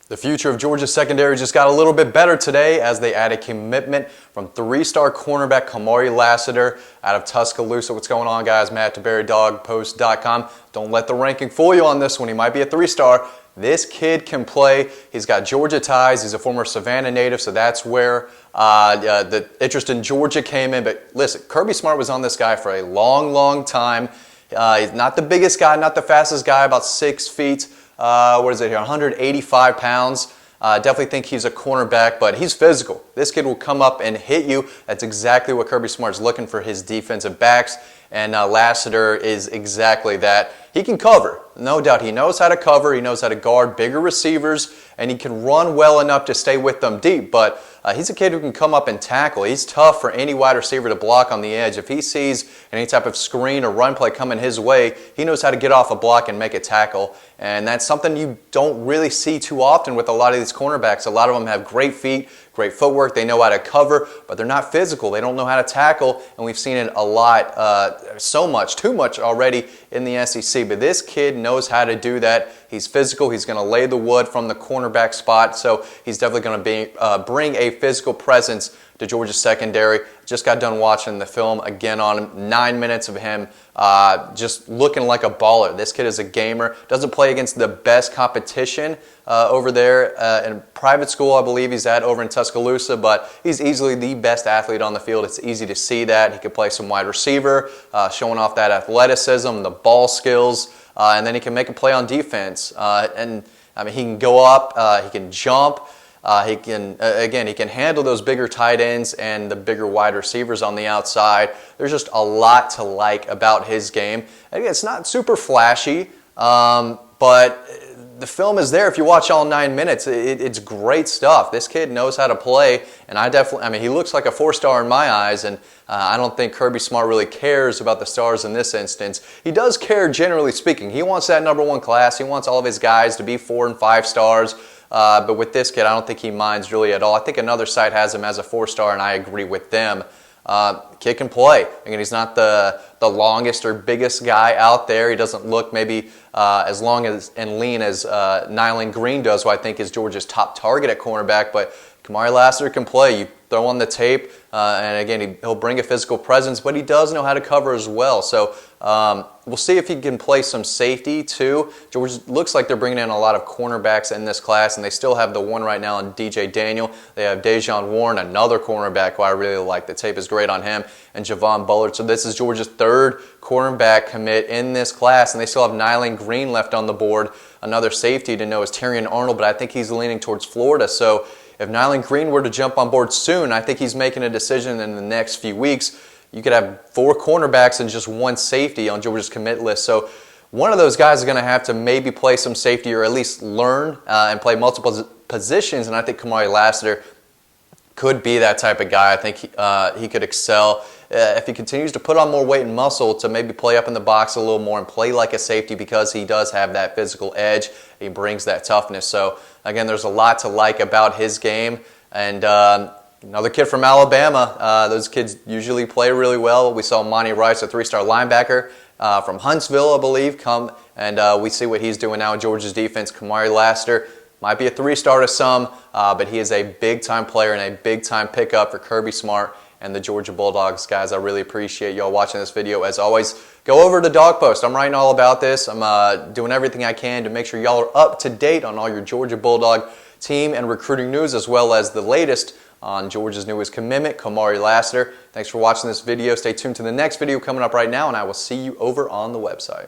The future of Georgia's secondary just got a little bit better today as they added commitment from three-star cornerback Kamari Lassiter out of Tuscaloosa. What's going on, guys? Matt DeBary, DawgPost.com. Don't let the ranking fool you on this one. He might be a three-star. This kid can play. He's got Georgia ties. He's a former Savannah native, so that's where the interest in Georgia came in. But listen, Kirby Smart was on this guy for a long, long time. He's not the biggest guy, not the fastest guy, about 6 feet. What is it here, 185 pounds. Definitely think he's a cornerback, but he's physical. This kid will come up and hit you. That's exactly what Kirby Smart's looking for his defensive backs, and Lassiter is exactly that. He can cover, no doubt. He knows how to cover. He knows how to guard bigger receivers, and he can run well enough to stay with them deep, but he's a kid who can come up and tackle. He's tough for any wide receiver to block on the edge. If he sees any type of screen or run play coming his way, he knows how to get off a block and make a tackle, and that's something you don't really see too often with a lot of these cornerbacks. A lot of them have great feet, great footwork. They know how to cover, but they're not physical. They don't know how to tackle, and we've seen it a lot, so much, too much already in the SEC. But this kid knows how to do that. He's physical. He's going to lay the wood from the cornerback spot, so he's definitely going to bring a physical presence to Georgia's secondary. Just got done watching the film again on him. 9 minutes of him just looking like a baller. This kid is a gamer. Doesn't play against the best competition over there in private school, I believe he's at over in Tuscaloosa, but he's easily the best athlete on the field. It's easy to see that. He can play some wide receiver, showing off that athleticism, the ball skills, and then he can make a play on defense. And I mean, he can go up, he can jump. He can handle those bigger tight ends and the bigger wide receivers on the outside. There's just a lot to like about his game. And again, it's not super flashy, but the film is there. If you watch all 9 minutes, it's great stuff. This kid knows how to play, and he looks like a 4-star in my eyes, and I don't think Kirby Smart really cares about the stars in this instance. He does care, generally speaking. He wants that #1 class. He wants all of his guys to be 4 and 5 stars. But with this kid, I don't think he minds really at all. I think another site has him as a 4-star, and I agree with them. Kid can play. Again, he's not the longest or biggest guy out there. He doesn't look maybe as long and lean as Nyland Green does, who I think is Georgia's top target at cornerback. But Kamari Lassiter can play. You throw on the tape, and again, he'll bring a physical presence, but he does know how to cover as well. So we'll see if he can play some safety too. Georgia looks like they're bringing in a lot of cornerbacks in this class, and they still have the one right now in DJ Daniel. They have Dejon Warren, another cornerback who I really like. The tape is great on him, and Javon Bullard. So this is Georgia's 3rd cornerback commit in this class, and they still have Nyland Green left on the board. Another safety to know is Terrion Arnold, but I think he's leaning towards Florida. So if Nyland Green were to jump on board soon, I think he's making a decision in the next few weeks. You could have 4 cornerbacks and just 1 safety on Georgia's commit list. So one of those guys is going to have to maybe play some safety or at least learn and play multiple positions, and I think Kamari Lassiter could be that type of guy. I think he could excel if he continues to put on more weight and muscle to maybe play up in the box a little more and play like a safety, because he does have that physical edge. He brings that toughness. So again, there's a lot to like about his game. And another kid from Alabama. Those kids usually play really well. We saw Monty Rice, a 3-star linebacker from Huntsville, I believe, come, and we see what he's doing now in Georgia's defense. Kamari Lassiter might be a 3-star to some, but he is a big-time player and a big-time pickup for Kirby Smart and the Georgia Bulldogs. Guys, I really appreciate y'all watching this video. As always, go over to Dawg Post. I'm writing all about this. I'm doing everything I can to make sure y'all are up to date on all your Georgia Bulldog team and recruiting news, as well as the latest on Georgia's newest commitment, Kamari Lassiter. Thanks for watching this video. Stay tuned to the next video coming up right now, and I will see you over on the website.